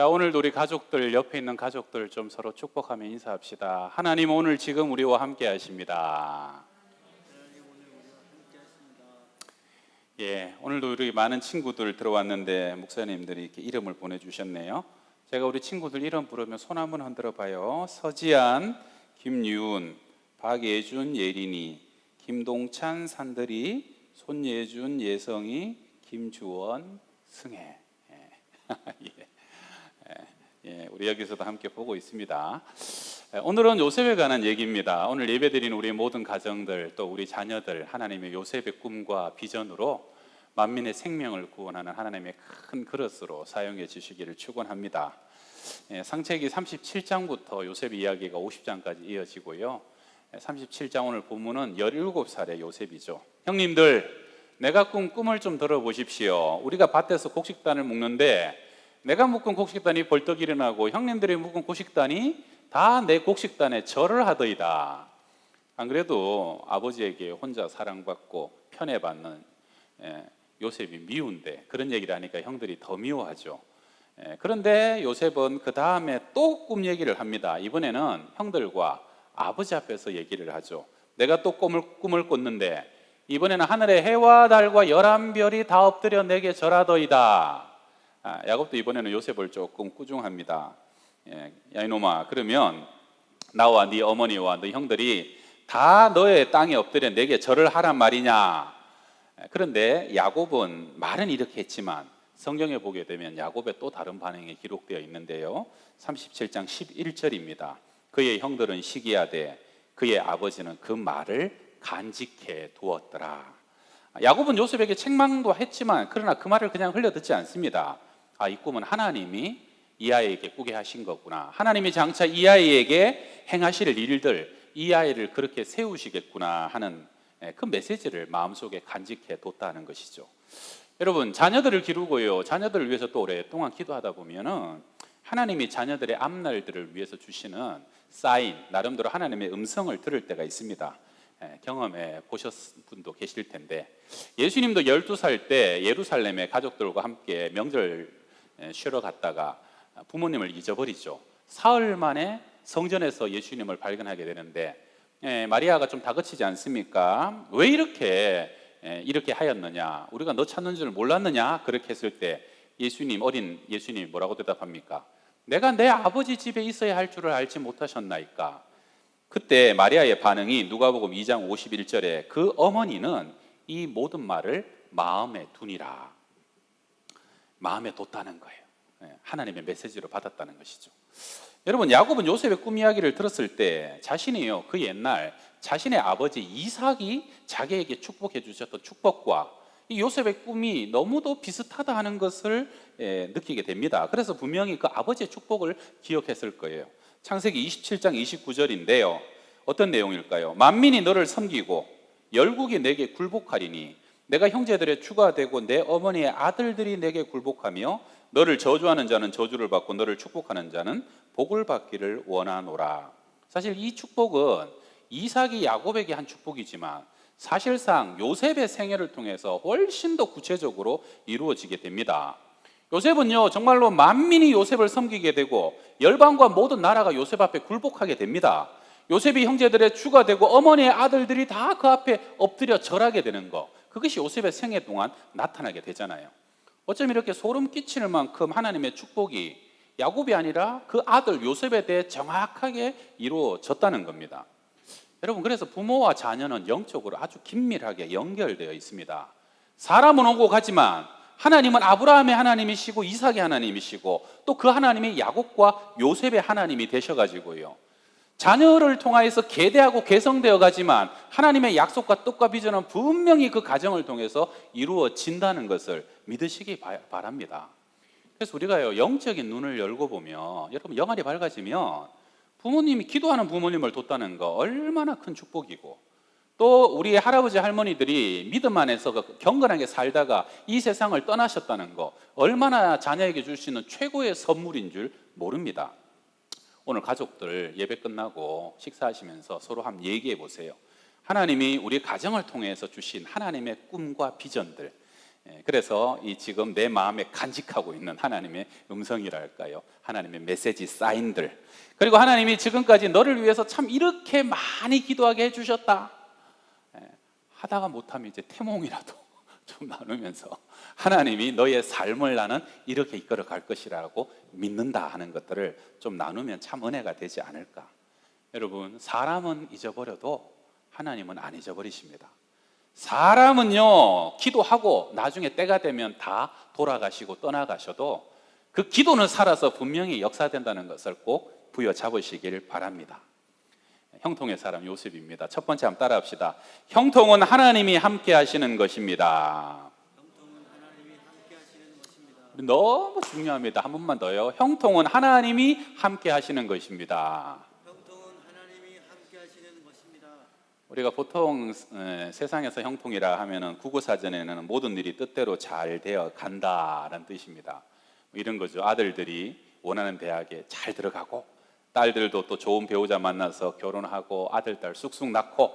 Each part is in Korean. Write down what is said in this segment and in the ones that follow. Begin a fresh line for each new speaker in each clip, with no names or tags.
자, 오늘도 우리 가족들, 옆에 있는 가족들 좀 서로 축복하며 인사합시다. 하나님 오늘 지금 우리와 함께 하십니다. 예, 오늘도 우리 많은 친구들 들어왔는데 목사님들이 이렇게 이름을 보내주셨네요. 제가 우리 친구들 이름 부르면 손 한번 흔들어 봐요. 서지안, 김유은, 박예준, 예린이, 김동찬, 산들이, 손예준, 예성이, 김주원, 승혜. 예, 우리 여기서도 함께 보고 있습니다. 오늘은 요셉에 관한 얘기입니다. 오늘 예배드리는 우리 모든 가정들, 또 우리 자녀들, 하나님의 요셉의 꿈과 비전으로 만민의 생명을 구원하는 하나님의 큰 그릇으로 사용해 주시기를 축원합니다. 창세기 37장부터 요셉 이야기가 50장까지 이어지고요. 37장 오늘 본문은 17살의 요셉이죠. 형님들, 내가 꾼 꿈을 좀 들어보십시오. 우리가 밭에서 곡식단을 묶는데 내가 묶은 곡식단이 벌떡 일어나고 형님들이 묶은 곡식단이 다 내 곡식단에 절을 하더이다. 안 그래도 아버지에게 혼자 사랑받고 편애받는 요셉이 미운데 그런 얘기를 하니까 형들이 더 미워하죠. 그런데 요셉은 그 다음에 또 꿈 얘기를 합니다. 이번에는 형들과 아버지 앞에서 얘기를 하죠. 내가 또 꿈을 꿨는데 이번에는 하늘의 해와 달과 11별이 다 엎드려 내게 절하더이다. 야곱도 이번에는 요셉을 조금 꾸중합니다. 야 이놈아, 그러면 나와 네 어머니와 네 형들이 다 너의 땅에 엎드려 내게 절을 하란 말이냐. 그런데 야곱은 말은 이렇게 했지만 성경에 보게 되면 야곱의 또 다른 반응이 기록되어 있는데요. 37장 11절입니다. 그의 형들은 시기하되 그의 아버지는 그 말을 간직해 두었더라. 야곱은 요셉에게 책망도 했지만 그러나 그 말을 그냥 흘려듣지 않습니다. 이 꿈은 하나님이 이 아이에게 꾸게 하신 거구나. 하나님이 장차 이 아이에게 행하실 일들, 이 아이를 그렇게 세우시겠구나 하는 그 메시지를 마음속에 간직해 뒀다는 것이죠. 여러분, 자녀들을 기르고요, 자녀들을 위해서 또 오랫동안 기도하다 보면은 하나님이 자녀들의 앞날들을 위해서 주시는 사인, 나름대로 하나님의 음성을 들을 때가 있습니다. 경험해 보셨을 분도 계실 텐데, 예수님도 12살 때 예루살렘에 가족들과 함께 명절 쉬러 갔다가 부모님을 잊어버리죠. 사흘 만에 성전에서 예수님을 발견하게 되는데 마리아가 좀 다그치지 않습니까? 왜 이렇게 하였느냐? 우리가 너 찾는 줄 몰랐느냐? 그렇게 했을 때 어린 예수님이 뭐라고 대답합니까? 내가 내 아버지 집에 있어야 할 줄을 알지 못하셨나이까? 그때 마리아의 반응이 누가복음 2장 51절에 그 어머니는 이 모든 말을 마음에 두니라. 마음에 뒀다는 거예요. 하나님의 메시지로 받았다는 것이죠. 여러분, 야곱은 요셉의 꿈 이야기를 들었을 때 자신이요, 그 옛날 자신의 아버지 이삭이 자기에게 축복해 주셨던 축복과 이 요셉의 꿈이 너무도 비슷하다 하는 것을 느끼게 됩니다. 그래서 분명히 그 아버지의 축복을 기억했을 거예요. 창세기 27장 29절인데요. 어떤 내용일까요? 만민이 너를 섬기고 열국이 내게 굴복하리니 내가 형제들의 주가 되고 내 어머니의 아들들이 내게 굴복하며 너를 저주하는 자는 저주를 받고 너를 축복하는 자는 복을 받기를 원하노라. 사실 이 축복은 이삭이 야곱에게 한 축복이지만 사실상 요셉의 생애를 통해서 훨씬 더 구체적으로 이루어지게 됩니다. 요셉은요, 정말로 만민이 요셉을 섬기게 되고 열방과 모든 나라가 요셉 앞에 굴복하게 됩니다. 요셉이 형제들의 주가 되고 어머니의 아들들이 다 그 앞에 엎드려 절하게 되는 것, 그것이 요셉의 생애 동안 나타나게 되잖아요. 어쩜 이렇게 소름 끼칠 만큼 하나님의 축복이 야곱이 아니라 그 아들 요셉에 대해 정확하게 이루어졌다는 겁니다. 여러분, 그래서 부모와 자녀는 영적으로 아주 긴밀하게 연결되어 있습니다. 사람은 오고 가지만 하나님은 아브라함의 하나님이시고 이삭의 하나님이시고 또 그 하나님이 야곱과 요셉의 하나님이 되셔가지고요, 자녀를 통하여서 계대하고 계성되어 가지만 하나님의 약속과 뜻과 비전은 분명히 그 가정을 통해서 이루어진다는 것을 믿으시기 바랍니다. 그래서 우리가요, 영적인 눈을 열고 보면, 여러분, 영안이 밝아지면 부모님이 기도하는 부모님을 뒀다는 거 얼마나 큰 축복이고, 또 우리 할아버지 할머니들이 믿음 안에서 경건하게 살다가 이 세상을 떠나셨다는 거 얼마나 자녀에게 줄 수 있는 최고의 선물인 줄 모릅니다. 오늘 가족들 예배 끝나고 식사하시면서 서로 한번 얘기해 보세요. 하나님이 우리 가정을 통해서 주신 하나님의 꿈과 비전들, 그래서 이 지금 내 마음에 간직하고 있는 하나님의 음성이랄까요? 하나님의 메시지 사인들, 그리고 하나님이 지금까지 너를 위해서 참 이렇게 많이 기도하게 해주셨다 하다가 못하면 이제 태몽이라도 좀 나누면서 하나님이 너의 삶을 나는 이렇게 이끌어 갈 것이라고 믿는다 하는 것들을 좀 나누면 참 은혜가 되지 않을까. 여러분, 사람은 잊어버려도 하나님은 안 잊어버리십니다. 사람은요, 기도하고 나중에 때가 되면 다 돌아가시고 떠나가셔도 그 기도는 살아서 분명히 역사된다는 것을 꼭 부여잡으시길 바랍니다. 형통의 사람 요셉입니다. 첫 번째 한번 따라합시다. 형통은 하나님이 함께 하시는 것입니다.
형통은 하나님이 함께 하시는 것입니다.
너무 중요합니다. 한 번만 더요. 형통은 하나님이 함께 하시는 것입니다.
형통은 하나님이 함께 하시는 것입니다.
우리가 보통 세상에서 형통이라 하면은 국어사전에는 모든 일이 뜻대로 잘 되어 간다라는 뜻입니다. 이런 거죠. 아들들이 원하는 대학에 잘 들어가고, 딸들도 또 좋은 배우자 만나서 결혼하고 아들, 딸 쑥쑥 낳고,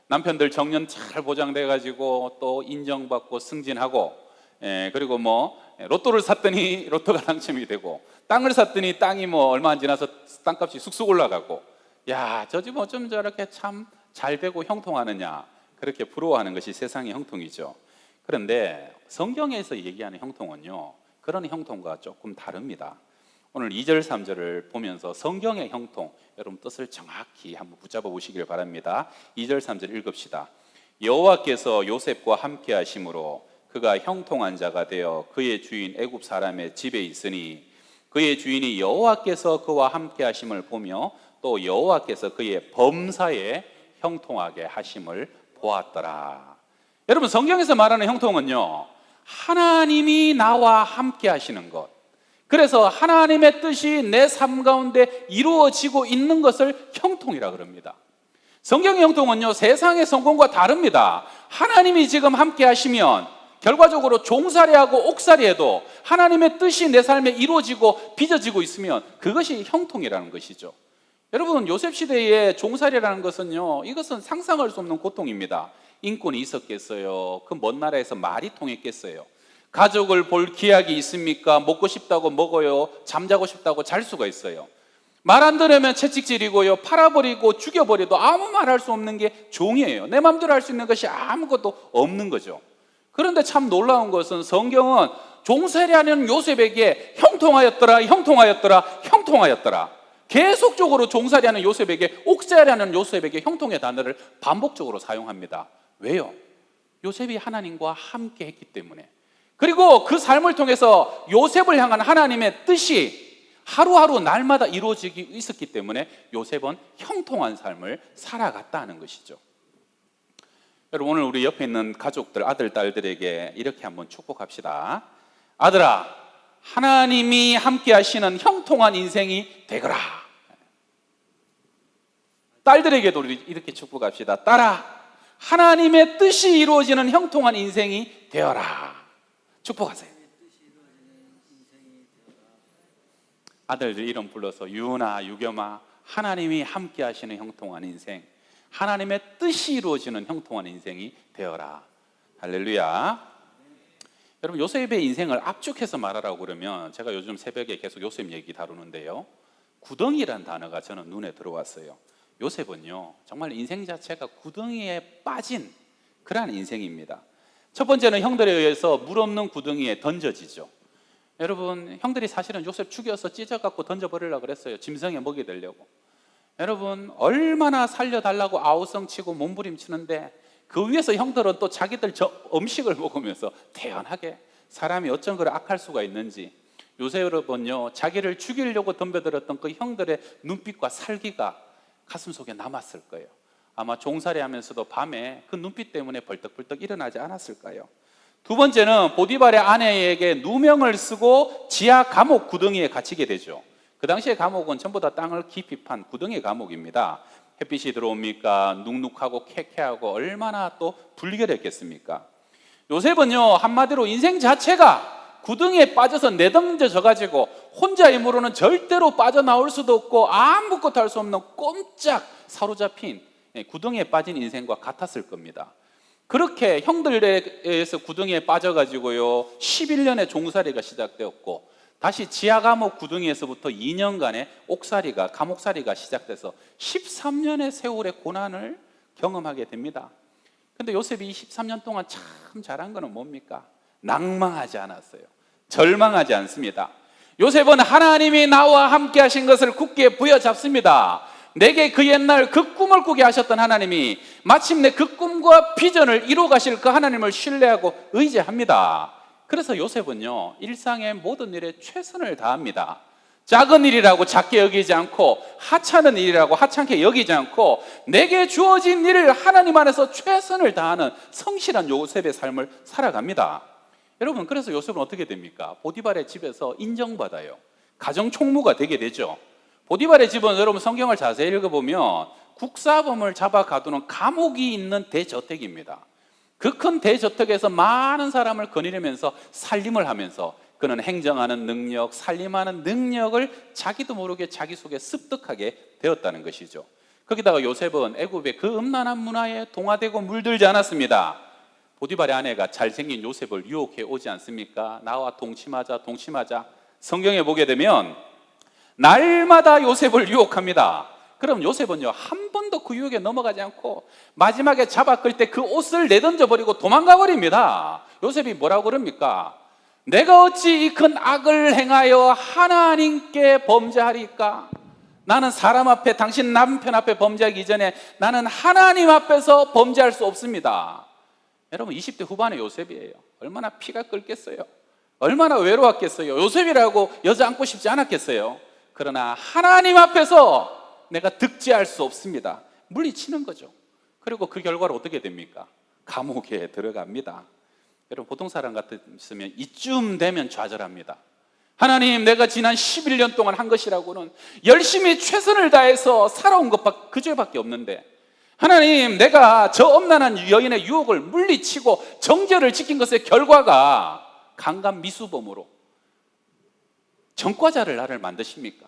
남편들 정년 잘 보장돼 가지고 또 인정받고 승진하고, 그리고 뭐 로또를 샀더니 로또가 당첨이 되고, 땅을 샀더니 땅이 뭐 얼마 안 지나서 땅값이 쑥쑥 올라가고, 야, 저 집 어쩜 저렇게 참 잘 되고 형통하느냐, 그렇게 부러워하는 것이 세상의 형통이죠. 그런데 성경에서 얘기하는 형통은요, 그런 형통과 조금 다릅니다. 오늘 2절 3절을 보면서 성경의 형통, 여러분 뜻을 정확히 한번 붙잡아 보시길 바랍니다. 2절 3절 읽읍시다. 여호와께서 요셉과 함께 하심으로 그가 형통한 자가 되어 그의 주인 애굽 사람의 집에 있으니 그의 주인이 여호와께서 그와 함께 하심을 보며 또 여호와께서 그의 범사에 형통하게 하심을 보았더라. 여러분, 성경에서 말하는 형통은요, 하나님이 나와 함께 하시는 것, 그래서 하나님의 뜻이 내 삶 가운데 이루어지고 있는 것을 형통이라 그럽니다. 성경의 형통은요, 세상의 성공과 다릅니다. 하나님이 지금 함께 하시면 결과적으로 종살이하고 옥살이해도 하나님의 뜻이 내 삶에 이루어지고 빚어지고 있으면 그것이 형통이라는 것이죠. 여러분, 요셉 시대의 종살이라는 것은요, 이것은 상상할 수 없는 고통입니다. 인권이 있었겠어요? 그 먼 나라에서 말이 통했겠어요? 가족을 볼 기약이 있습니까? 먹고 싶다고 먹어요. 잠자고 싶다고 잘 수가 있어요. 말 안 들으면 채찍질이고요, 팔아버리고 죽여버려도 아무 말 할 수 없는 게 종이에요. 내 마음대로 할 수 있는 것이 아무것도 없는 거죠. 그런데 참 놀라운 것은 성경은 종살이하는 요셉에게 형통하였더라, 형통하였더라, 형통하였더라, 계속적으로 종살이하는 요셉에게, 옥살이하는 요셉에게 형통의 단어를 반복적으로 사용합니다. 왜요? 요셉이 하나님과 함께 했기 때문에. 그리고 그 삶을 통해서 요셉을 향한 하나님의 뜻이 하루하루 날마다 이루어지기 있었기 때문에 요셉은 형통한 삶을 살아갔다는 것이죠. 여러분, 오늘 우리 옆에 있는 가족들, 아들, 딸들에게 이렇게 한번 축복합시다. 아들아, 하나님이 함께 하시는 형통한 인생이 되거라. 딸들에게도 우리 이렇게 축복합시다. 딸아, 하나님의 뜻이 이루어지는 형통한 인생이 되어라. 축복하세요. 아들들 이름 불러서 유은아, 유겸아, 하나님이 함께 하시는 형통한 인생, 하나님의 뜻이 이루어지는 형통한 인생이 되어라. 할렐루야. 여러분, 요셉의 인생을 압축해서 말하라고 그러면 제가 요즘 새벽에 계속 요셉 얘기 다루는데요, 구덩이란 단어가 저는 눈에 들어왔어요. 요셉은요, 정말 인생 자체가 구덩이에 빠진 그러한 인생입니다. 첫 번째는 형들에 의해서 물 없는 구덩이에 던져지죠. 여러분, 형들이 사실은 요셉 죽여서 찢어갖고 던져버리려고 그랬어요. 짐승에 먹이 되려고. 여러분, 얼마나 살려달라고 아우성치고 몸부림치는데 그 위에서 형들은 또 자기들 음식을 먹으면서 태연하게, 사람이 어쩜 그리 악할 수가 있는지. 요셉은요, 자기를 죽이려고 덤벼들었던 그 형들의 눈빛과 살기가 가슴 속에 남았을 거예요. 아마 종살이 하면서도 밤에 그 눈빛 때문에 벌떡벌떡 일어나지 않았을까요? 두 번째는 보디발의 아내에게 누명을 쓰고 지하 감옥 구덩이에 갇히게 되죠. 그 당시에 감옥은 전부 다 땅을 깊이 판 구덩이 감옥입니다. 햇빛이 들어옵니까? 눅눅하고 쾌쾌하고 얼마나 또 불결했겠습니까? 요셉은요, 한마디로 인생 자체가 구덩이에 빠져서 내던져져 가지고 혼자 힘으로는 절대로 빠져나올 수도 없고 아무것도 할 수 없는 꼼짝 사로잡힌 구덩이에 빠진 인생과 같았을 겁니다. 그렇게 형들에 의해서 구덩이에 빠져가지고요 11년의 종살이가 시작되었고, 다시 지하 감옥 구덩이에서부터 2년간의 감옥살이가 시작돼서 13년의 세월의 고난을 경험하게 됩니다. 근데 요셉이 이 13년 동안 참 잘한 거는 뭡니까? 낭망하지 않았어요. 절망하지 않습니다. 요셉은 하나님이 나와 함께 하신 것을 굳게 부여잡습니다. 내게 그 옛날 그 꿈을 꾸게 하셨던 하나님이 마침내 그 꿈과 비전을 이루어 가실 그 하나님을 신뢰하고 의지합니다. 그래서 요셉은요 일상의 모든 일에 최선을 다합니다. 작은 일이라고 작게 여기지 않고, 하찮은 일이라고 하찮게 여기지 않고, 내게 주어진 일을 하나님 안에서 최선을 다하는 성실한 요셉의 삶을 살아갑니다. 여러분, 그래서 요셉은 어떻게 됩니까? 보디발의 집에서 인정받아요. 가정 총무가 되게 되죠. 보디발의 집은 여러분 성경을 자세히 읽어보면 국사범을 잡아 가두는 감옥이 있는 대저택입니다. 그 큰 대저택에서 많은 사람을 거느리면서 살림을 하면서 그는 행정하는 능력, 살림하는 능력을 자기도 모르게 자기 속에 습득하게 되었다는 것이죠. 거기다가 요셉은 애굽의 그 음란한 문화에 동화되고 물들지 않았습니다. 보디발의 아내가 잘생긴 요셉을 유혹해 오지 않습니까? 나와 동침하자. 성경에 보게 되면 날마다 요셉을 유혹합니다. 그럼 요셉은요 한 번도 그 유혹에 넘어가지 않고 마지막에 잡아 끌 때 그 옷을 내던져 버리고 도망가 버립니다. 요셉이 뭐라고 그럽니까? 내가 어찌 이 큰 악을 행하여 하나님께 범죄하리까? 나는 사람 앞에, 당신 남편 앞에 범죄하기 이전에 나는 하나님 앞에서 범죄할 수 없습니다. 여러분 20대 후반의 요셉이에요. 얼마나 피가 끓겠어요? 얼마나 외로웠겠어요? 요셉이라고 여자 안고 싶지 않았겠어요? 그러나 하나님 앞에서 내가 득지할 수 없습니다. 물리치는 거죠. 그리고 그 결과로 어떻게 됩니까? 감옥에 들어갑니다. 여러분 보통 사람 같으면 이쯤 되면 좌절합니다. 하나님, 내가 지난 11년 동안 한 것이라고는 열심히 최선을 다해서 살아온 것 그 죄밖에 없는데, 하나님, 내가 저 엄란한 여인의 유혹을 물리치고 정죄를 지킨 것의 결과가 강간 미수범으로 전과자를 나를 만드십니까?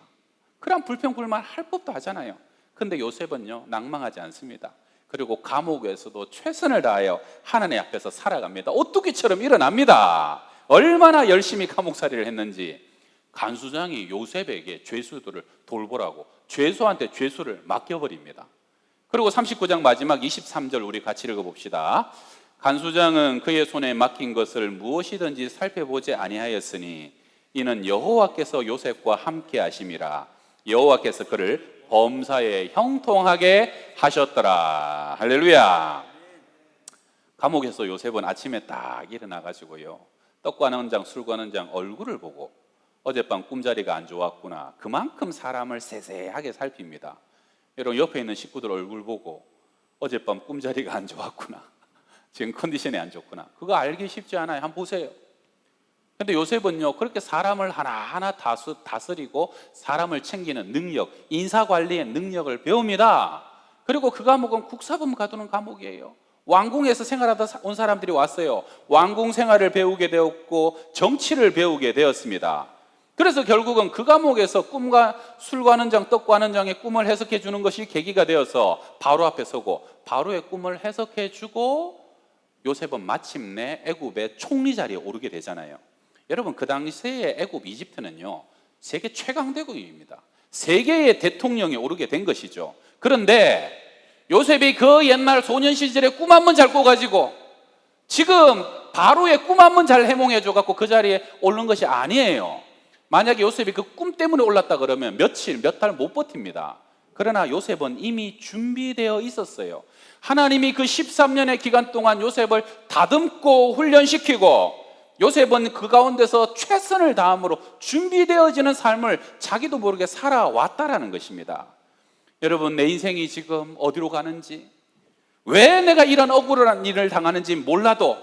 그럼 불평불만 할 법도 하잖아요. 근데 요셉은요 낭망하지 않습니다. 그리고 감옥에서도 최선을 다하여 하나님 앞에서 살아갑니다. 오뚜기처럼 일어납니다. 얼마나 열심히 감옥살이를 했는지. 간수장이 요셉에게 죄수들을 돌보라고 죄수한테 죄수를 맡겨버립니다. 그리고 39장 마지막 23절 우리 같이 읽어봅시다. 간수장은 그의 손에 맡긴 것을 무엇이든지 살펴보지 아니하였으니 이는 여호와께서 요셉과 함께 하심이라. 여호와께서 그를 범사에 형통하게 하셨더라. 할렐루야. 감옥에서 요셉은 아침에 딱 일어나가지고요 떡과 한 장, 술과 한 장 얼굴을 보고 어젯밤 꿈자리가 안 좋았구나, 그만큼 사람을 세세하게 살핍니다. 여러분 옆에 있는 식구들 얼굴 보고 어젯밤 꿈자리가 안 좋았구나, 지금 컨디션이 안 좋구나, 그거 알기 쉽지 않아요. 한번 보세요. 근데 요셉은요 그렇게 사람을 하나하나 다스리고 사람을 챙기는 능력, 인사관리의 능력을 배웁니다. 그리고 그 감옥은 국사범 가두는 감옥이에요. 왕궁에서 생활하다 온 사람들이 왔어요. 왕궁 생활을 배우게 되었고 정치를 배우게 되었습니다. 그래서 결국은 그 감옥에서 꿈과 술과 하는 장, 떡과 하는 장의 꿈을 해석해 주는 것이 계기가 되어서 바로 앞에 서고 바로의 꿈을 해석해 주고 요셉은 마침내 애굽의 총리 자리에 오르게 되잖아요. 여러분 그 당시에 애굽 이집트는요 세계 최강대국입니다. 세계의 대통령에 오르게 된 것이죠. 그런데 요셉이 그 옛날 소년 시절에 꿈 한 번 잘 꿔가지고 지금 바로의 꿈 한 번 잘 해몽해줘갖고 그 자리에 오른 것이 아니에요. 만약에 요셉이 그 꿈 때문에 올랐다 그러면 며칠, 몇 달 못 버팁니다. 그러나 요셉은 이미 준비되어 있었어요. 하나님이 그 13년의 기간 동안 요셉을 다듬고 훈련시키고 요셉은 그 가운데서 최선을 다함으로 준비되어지는 삶을 자기도 모르게 살아왔다라는 것입니다. 여러분 내 인생이 지금 어디로 가는지, 왜 내가 이런 억울한 일을 당하는지 몰라도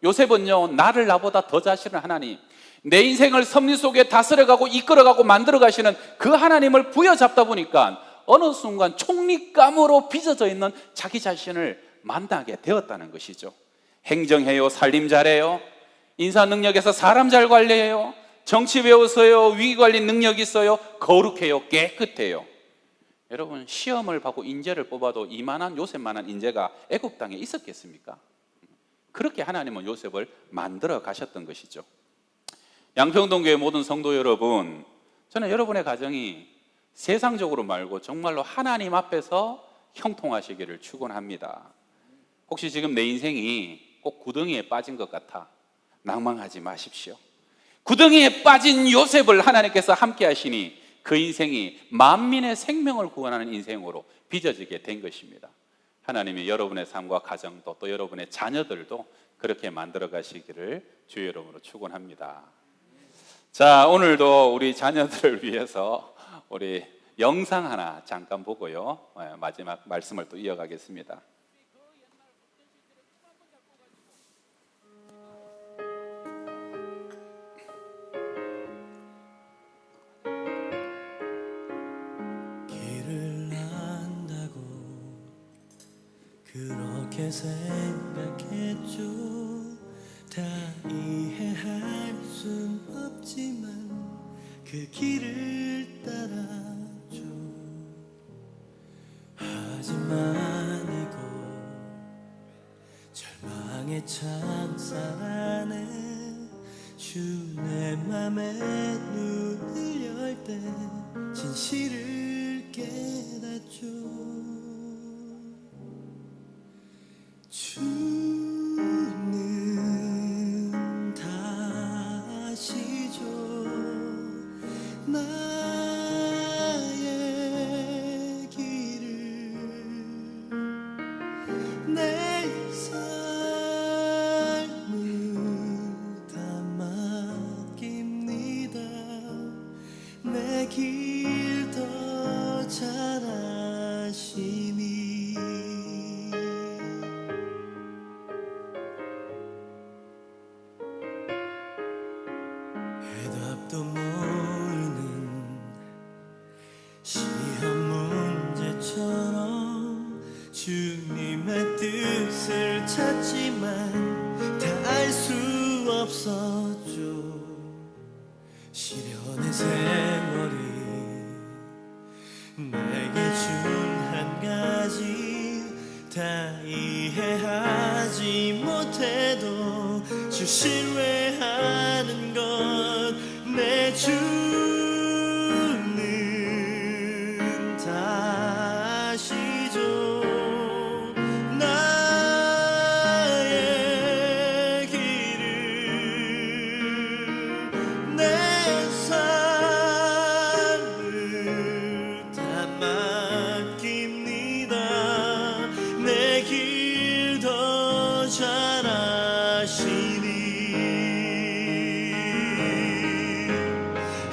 요셉은요 나를 나보다 더 자신을 하나님, 내 인생을 섭리 속에 다스려가고 이끌어가고 만들어가시는 그 하나님을 부여잡다 보니까 어느 순간 총리감으로 빚어져 있는 자기 자신을 만나게 되었다는 것이죠. 행정해요, 살림 잘해요, 인사 능력에서 사람 잘 관리해요, 정치 배웠어요, 위기관리 능력 있어요, 거룩해요, 깨끗해요. 여러분 시험을 받고 인재를 뽑아도 이만한 요셉만한 인재가 애굽 땅에 있었겠습니까? 그렇게 하나님은 요셉을 만들어 가셨던 것이죠. 양평동교회 모든 성도 여러분, 저는 여러분의 가정이 세상적으로 말고 정말로 하나님 앞에서 형통하시기를 축원합니다. 혹시 지금 내 인생이 꼭 구덩이에 빠진 것 같아 낭망하지 마십시오. 구덩이에 빠진 요셉을 하나님께서 함께 하시니 그 인생이 만민의 생명을 구원하는 인생으로 빚어지게 된 것입니다. 하나님이 여러분의 삶과 가정도 또 여러분의 자녀들도 그렇게 만들어 가시기를 주의 이름으로 축원합니다. 자, 오늘도 우리 자녀들을 위해서 우리 영상 하나 잠깐 보고요, 마지막 말씀을 또 이어가겠습니다.
길을 안다고 그렇게 생각했죠. 다 이해할 순 없지만 그 길을 따라죠. 하지만 이곳 절망의 창살 안에 주 내 맘에 눈을 열 때 진실을 깨닫죠. 주는 다시죠. 나의 길을 내 삶을 다 맡깁니다. 내 길 더 잘 아시니 해답도 모르는 시험 문제처럼 주님의 뜻을 찾지만 다 알 수 없었죠. 시련의 세월이 내게 준 한 가지 다 이해하지 못해도 주 신뢰하는 것 내 주는 다시죠. 나의 길을 내 삶을 다 맡깁니다. 내 길 더 잘 아시니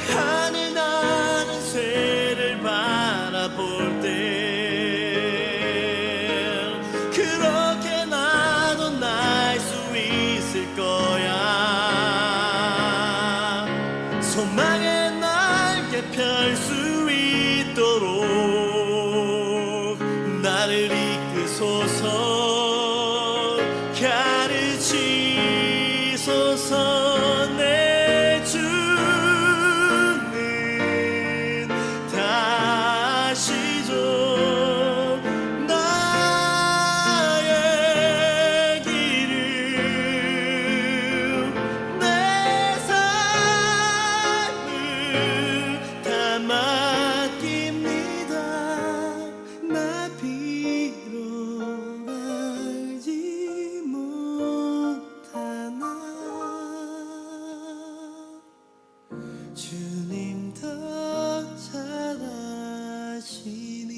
하늘 나는 새를 바라볼 때 그렇게 나도 날 수 있을 거야. 소망의 날개 펼 수 있도록 나를 이끄소서 가르치소서. 내 주는 다시죠. 나의 길을 내 삶을 다 맡깁니다. 나 비록 알지 못하나 주님 더 잘 아시니.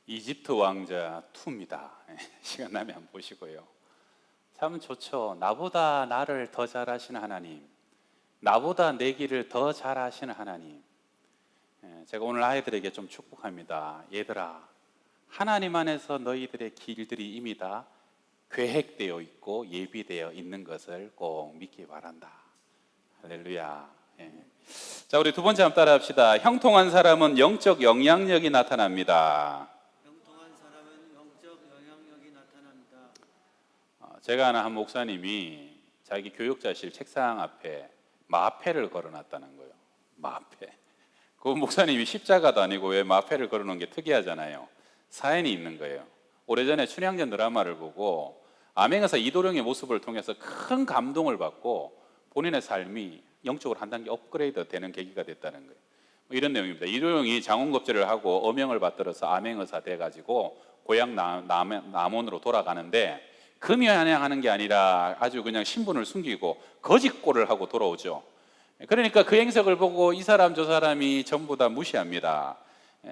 이집트 왕자 2입니다. 시간 나면 한번 보시고요. 참 좋죠. 나보다 나를 더 잘 아시는 하나님, 나보다 내 길을 더 잘 아시는 하나님. 제가 오늘 아이들에게 좀 축복합니다. 얘들아, 하나님 안에서 너희들의 길들이 이미 다 계획되어 있고 예비되어 있는 것을 꼭 믿기 바란다. 할렐루야. 자, 우리 두 번째 한번 따라합시다. 형통한 사람은 영적 영향력이 나타납니다.
형통한 사람은 영적 영향력이 나타납니다.
제가 아는 한 목사님이 자기 교육자실 책상 앞에 마패를 걸어놨다는 거예요. 마패. 그 목사님이 십자가도 아니고 왜 마패를 걸어놓은 게 특이하잖아요. 사연이 있는 거예요. 오래전에 춘향전 드라마를 보고 암행의사 이도령의 모습을 통해서 큰 감동을 받고 본인의 삶이 영적으로 한 단계 업그레이드 되는 계기가 됐다는 거예요. 뭐 이런 내용입니다. 이도령이 장원급제를 하고 어명을 받들어서 암행의사 돼가지고 고향 남원으로 돌아가는데 금이 환영하는 게 아니라 아주 그냥 신분을 숨기고 거짓골을 하고 돌아오죠. 그러니까 그 행색을 보고 이 사람 저 사람이 전부 다 무시합니다.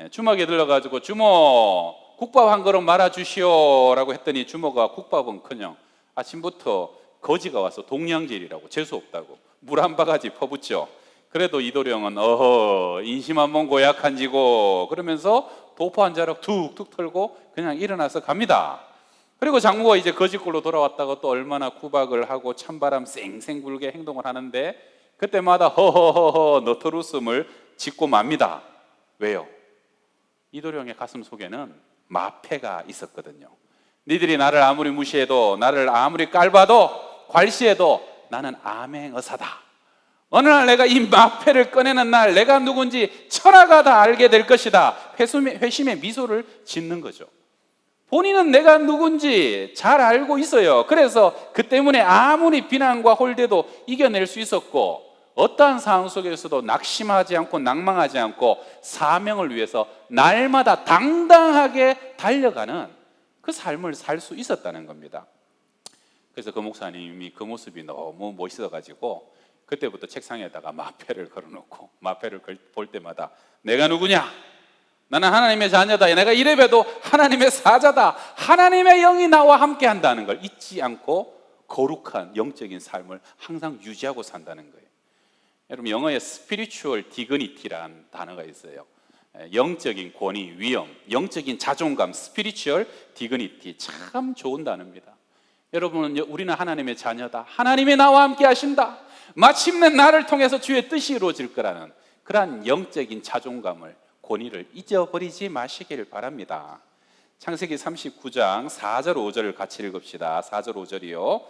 주먹에 들러가지고 주모 국밥 한 그릇 말아주시오 라고 했더니 주모가 국밥은커녕 아침부터 거지가 와서 동양질이라고 재수없다고 물 한 바가지 퍼붓죠. 그래도 이도령은 어허 인심 한번 고약한지고 그러면서 도포 한 자락 툭툭 털고 그냥 일어나서 갑니다. 그리고 장모가 이제 거짓골로 돌아왔다가 또 얼마나 구박을 하고 찬바람 쌩쌩 불게 행동을 하는데 그때마다 허허허허 너털웃음을 짓고 맙니다. 왜요? 이도령의 가슴 속에는 마패가 있었거든요. 니들이 나를 아무리 무시해도 나를 아무리 깔봐도 괄시해도 나는 암행의사다. 어느 날 내가 이 마패를 꺼내는 날 내가 누군지 천하가 다 알게 될 것이다. 회심의 미소를 짓는 거죠. 본인은 내가 누군지 잘 알고 있어요. 그래서 그 때문에 아무리 비난과 홀대도 이겨낼 수 있었고 어떠한 상황 속에서도 낙심하지 않고 낭망하지 않고 사명을 위해서 날마다 당당하게 달려가는 그 삶을 살 수 있었다는 겁니다. 그래서 그 목사님이 그 모습이 너무 멋있어가지고 그때부터 책상에다가 마패를 걸어놓고 마패를 볼 때마다 내가 누구냐? 나는 하나님의 자녀다. 내가 이래봬도 하나님의 사자다. 하나님의 영이 나와 함께 한다는 걸 잊지 않고 거룩한 영적인 삶을 항상 유지하고 산다는 거예요. 여러분 영어에 spiritual dignity라는 단어가 있어요. 영적인 권위, 위엄, 영적인 자존감, spiritual dignity 참 좋은 단어입니다. 여러분 우리는 하나님의 자녀다. 하나님이 나와 함께 하신다. 마침내 나를 통해서 주의 뜻이 이루어질 거라는 그러한 영적인 자존감을 권위를 잊어버리지 마시길 바랍니다. 창세기 39장 4절 5절을 같이 읽읍시다. 4절 5절이요.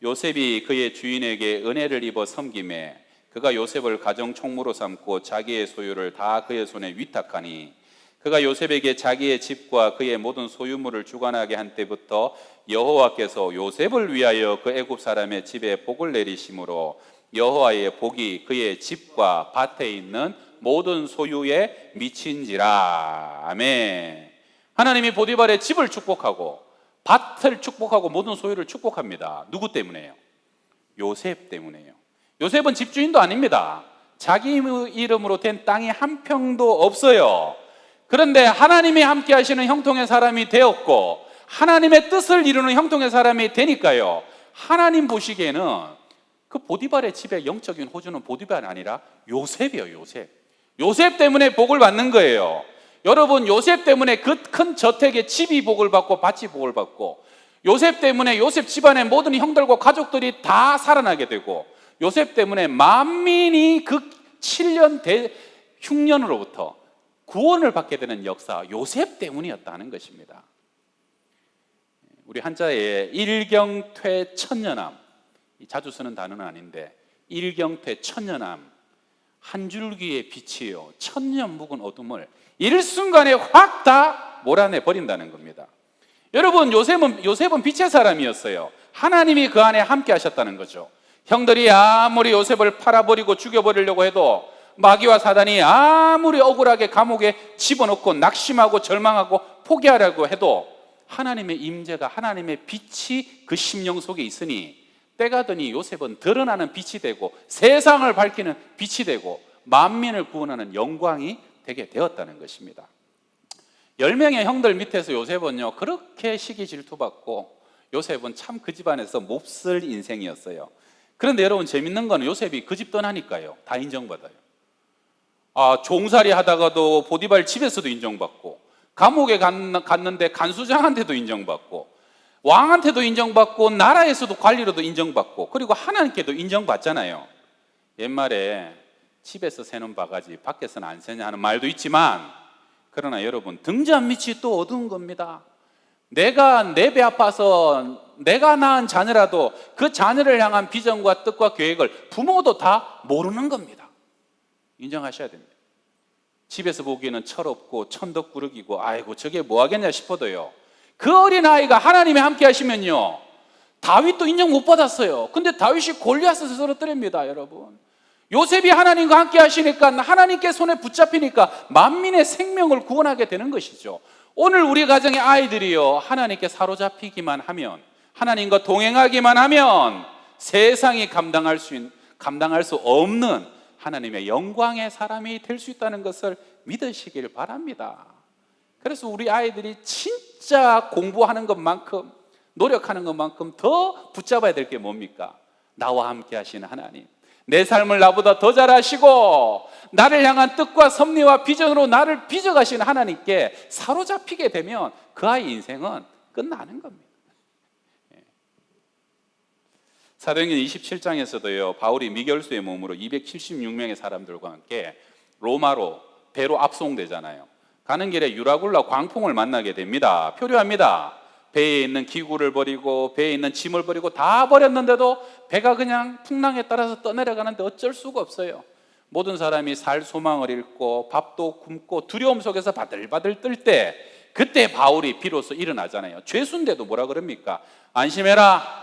요셉이 그의 주인에게 은혜를 입어 섬김에 그가 요셉을 가정 총무로 삼고 자기의 소유를 다 그의 손에 위탁하니 그가 요셉에게 자기의 집과 그의 모든 소유물을 주관하게 한 때부터 여호와께서 요셉을 위하여 그 애굽 사람의 집에 복을 내리심으로 여호와의 복이 그의 집과 밭에 있는 모든 소유에 미친지라. 아멘. 하나님이 보디발의 집을 축복하고 밭을 축복하고 모든 소유를 축복합니다. 누구 때문에요? 요셉 때문에요. 요셉은 집주인도 아닙니다. 자기 이름으로 된 땅이 한 평도 없어요. 그런데 하나님이 함께 하시는 형통의 사람이 되었고 하나님의 뜻을 이루는 형통의 사람이 되니까요. 하나님 보시기에는 그 보디발의 집의 영적인 호주는 보디발이 아니라 요셉이에요. 요셉. 요셉 때문에 복을 받는 거예요. 여러분 요셉 때문에 그 큰 저택에 집이 복을 받고 밭이 복을 받고 요셉 때문에 요셉 집안의 모든 형들과 가족들이 다 살아나게 되고 요셉 때문에 만민이 그 7년 흉년으로부터 구원을 받게 되는 역사 요셉 때문이었다는 것입니다. 우리 한자에 일경퇴 천년함 자주 쓰는 단어는 아닌데 일경퇴 천년함 한 줄기의 빛이요 천년 묵은 어둠을 일순간에 확 다 몰아내 버린다는 겁니다. 여러분 요셉은 빛의 사람이었어요. 하나님이 그 안에 함께 하셨다는 거죠. 형들이 아무리 요셉을 팔아버리고 죽여버리려고 해도 마귀와 사단이 아무리 억울하게 감옥에 집어넣고 낙심하고 절망하고 포기하려고 해도 하나님의 임재가 하나님의 빛이 그 심령 속에 있으니 때가 되니 요셉은 드러나는 빛이 되고 세상을 밝히는 빛이 되고 만민을 구원하는 영광이 되게 되었다는 것입니다. 10명의 형들 밑에서 요셉은요 그렇게 시기 질투받고 요셉은 참 그 집안에서 몹쓸 인생이었어요. 그런데 여러분 재밌는 거는 요셉이 그 집 떠나니까요 다 인정받아요. 종살이 하다가도 보디발 집에서도 인정받고 감옥에 갔는데 간수장한테도 인정받고 왕한테도 인정받고 나라에서도 관리로도 인정받고 그리고 하나님께도 인정받잖아요. 옛말에 집에서 새는 바가지 밖에서는 안 새냐 하는 말도 있지만 그러나 여러분 등잔 밑이 또 어두운 겁니다. 내가 내 배 아파서 내가 낳은 자녀라도 그 자녀를 향한 비전과 뜻과 계획을 부모도 다 모르는 겁니다. 인정하셔야 됩니다. 집에서 보기에는 철없고 천덕꾸러기고 아이고 저게 뭐 하겠냐 싶어도요, 그 어린아이가 하나님이 함께 하시면요, 다윗도 인정 못 받았어요. 근데 다윗이 골리앗을 쓰러뜨립니다. 여러분, 요셉이 하나님과 함께 하시니까, 하나님께 손에 붙잡히니까 만민의 생명을 구원하게 되는 것이죠. 오늘 우리 가정의 아이들이요, 하나님께 사로잡히기만 하면, 하나님과 동행하기만 하면 세상이 감당할 수 없는 하나님의 영광의 사람이 될 수 있다는 것을 믿으시길 바랍니다. 그래서 우리 아이들이 진짜 공부하는 것만큼, 노력하는 것만큼 더 붙잡아야 될 게 뭡니까? 나와 함께 하시는 하나님, 내 삶을 나보다 더 잘하시고 나를 향한 뜻과 섭리와 비전으로 나를 빚어가시는 하나님께 사로잡히게 되면 그 아이 인생은 끝나는 겁니다. 사도행전 27장에서도요, 바울이 미결수의 몸으로 276명의 사람들과 함께 로마로 배로 압송되잖아요. 가는 길에 유라굴라 광풍을 만나게 됩니다. 표류합니다. 배에 있는 기구를 버리고 배에 있는 짐을 버리고 다 버렸는데도 배가 그냥 풍랑에 따라서 떠내려가는데 어쩔 수가 없어요. 모든 사람이 살 소망을 잃고 밥도 굶고 두려움 속에서 바들바들 떨 때, 그때 바울이 비로소 일어나잖아요. 죄수인데도 뭐라 그럽니까? 안심해라,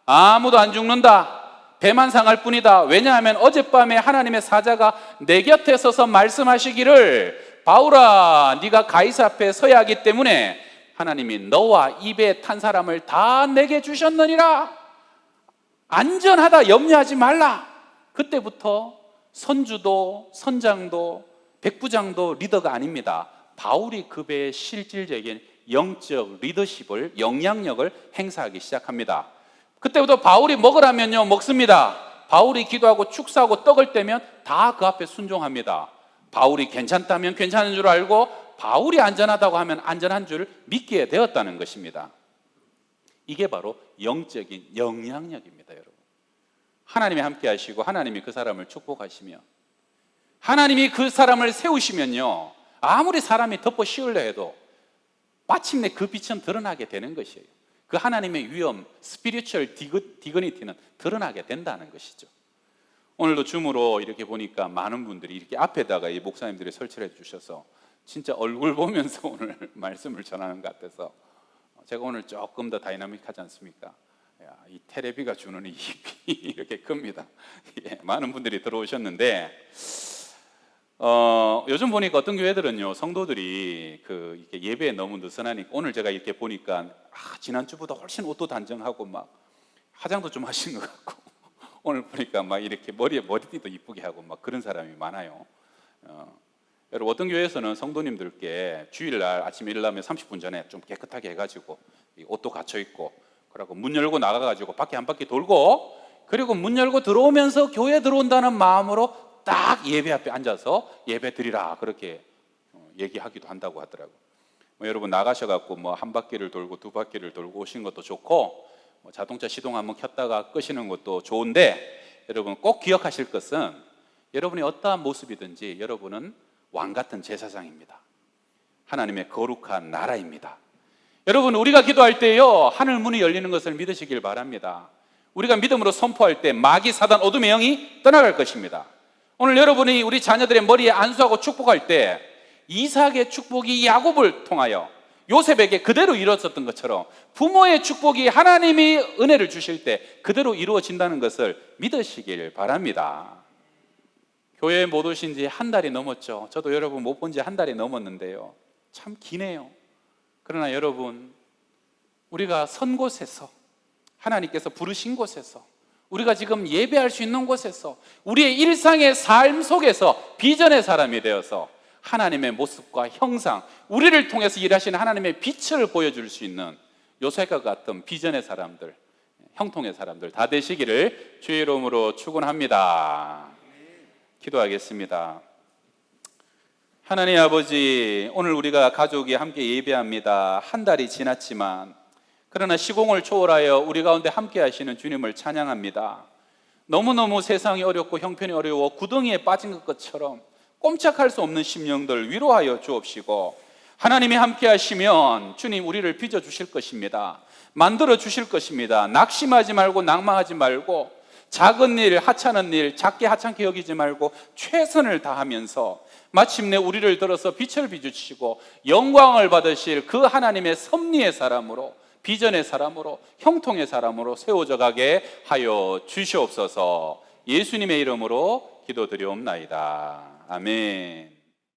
아무도 안 죽는다, 배만 상할 뿐이다. 왜냐하면 어젯밤에 하나님의 사자가 내 곁에 서서 말씀하시기를, 바울아, 네가 가이사 앞에 서야 하기 때문에 하나님이 너와 입에 탄 사람을 다 내게 주셨느니라. 안전하다, 염려하지 말라. 그때부터 선주도 선장도 백부장도 리더가 아닙니다. 바울이 그 배의 실질적인 영적 리더십을, 영향력을 행사하기 시작합니다. 그때부터 바울이 먹으라면요, 먹습니다. 바울이 기도하고 축사하고 떡을 떼면 다 그 앞에 순종합니다. 바울이 괜찮다면 괜찮은 줄 알고, 바울이 안전하다고 하면 안전한 줄 믿게 되었다는 것입니다. 이게 바로 영적인 영향력입니다. 여러분, 하나님이 함께 하시고 하나님이 그 사람을 축복하시며 하나님이 그 사람을 세우시면요, 아무리 사람이 덮어 씌우려 해도 마침내 그 빛은 드러나게 되는 것이에요. 그 하나님의 위엄, 스피리추얼 디그니티는 드러나게 된다는 것이죠. 오늘도 줌으로 이렇게 보니까 많은 분들이 이렇게 앞에다가 이 목사님들이 설치를 해주셔서 진짜 얼굴 보면서 오늘 말씀을 전하는 것 같아서 제가 오늘 조금 더 다이나믹하지 않습니까? 이 테레비가 주는 이 힘이 이렇게 큽니다. 예, 많은 분들이 들어오셨는데, 요즘 보니까 어떤 교회들은요, 성도들이 이렇게 예배에 너무 느슨하니까, 오늘 제가 이렇게 보니까 지난주보다 훨씬 옷도 단정하고 막 화장도 좀 하신 것 같고, 오늘 보니까 막 이렇게 머리띠도 이쁘게 하고 막 그런 사람이 많아요. 여러분, 어떤 교회에서는 성도님들께 주일날 아침에 일어나면 30분 전에 좀 깨끗하게 해가지고 옷도 갖춰 입고, 그리고 문 열고 나가가지고 밖에 한 바퀴 돌고, 그리고 문 열고 들어오면서 교회 들어온다는 마음으로 딱 예배 앞에 앉아서 예배 드리라, 그렇게 얘기하기도 한다고 하더라고요. 여러분 나가셔갖고 한 바퀴를 돌고 두 바퀴를 돌고 오시는 것도 좋고, 자동차 시동 한번 켰다가 끄시는 것도 좋은데, 여러분 꼭 기억하실 것은, 여러분이 어떠한 모습이든지 여러분은 왕 같은 제사장입니다. 하나님의 거룩한 나라입니다. 여러분, 우리가 기도할 때요, 하늘 문이 열리는 것을 믿으시길 바랍니다. 우리가 믿음으로 선포할 때 마귀, 사단, 어둠의 영이 떠나갈 것입니다. 오늘 여러분이 우리 자녀들의 머리에 안수하고 축복할 때, 이삭의 축복이 야곱을 통하여 요셉에게 그대로 이루어졌던 것처럼 부모의 축복이 하나님이 은혜를 주실 때 그대로 이루어진다는 것을 믿으시길 바랍니다. 교회에 못 오신 지 한 달이 넘었죠. 저도 여러분 못 본 지 한 달이 넘었는데요, 참 기네요. 그러나 여러분, 우리가 선 곳에서, 하나님께서 부르신 곳에서, 우리가 지금 예배할 수 있는 곳에서, 우리의 일상의 삶 속에서 비전의 사람이 되어서 하나님의 모습과 형상, 우리를 통해서 일하시는 하나님의 빛을 보여줄 수 있는 요셉과 같은 비전의 사람들, 형통의 사람들 다 되시기를 주의 이름으로 축원합니다. 기도하겠습니다. 하나님 아버지, 오늘 우리가 가족이 함께 예배합니다. 한 달이 지났지만, 그러나 시공을 초월하여 우리 가운데 함께 하시는 주님을 찬양합니다. 너무너무 세상이 어렵고 형편이 어려워 구덩이에 빠진 것처럼 꼼짝할 수 없는 심령들 위로하여 주옵시고, 하나님이 함께 하시면 주님 우리를 빚어주실 것입니다. 만들어 주실 것입니다. 낙심하지 말고 낭망하지 말고 작은 일, 하찮은 일, 작게 하찮게 여기지 말고 최선을 다하면서 마침내 우리를 들어서 빛을 비추시고 영광을 받으실 그 하나님의 섭리의 사람으로, 비전의 사람으로, 형통의 사람으로 세워져 가게 하여 주시옵소서. 예수님의 이름으로 기도드리옵나이다. 아멘.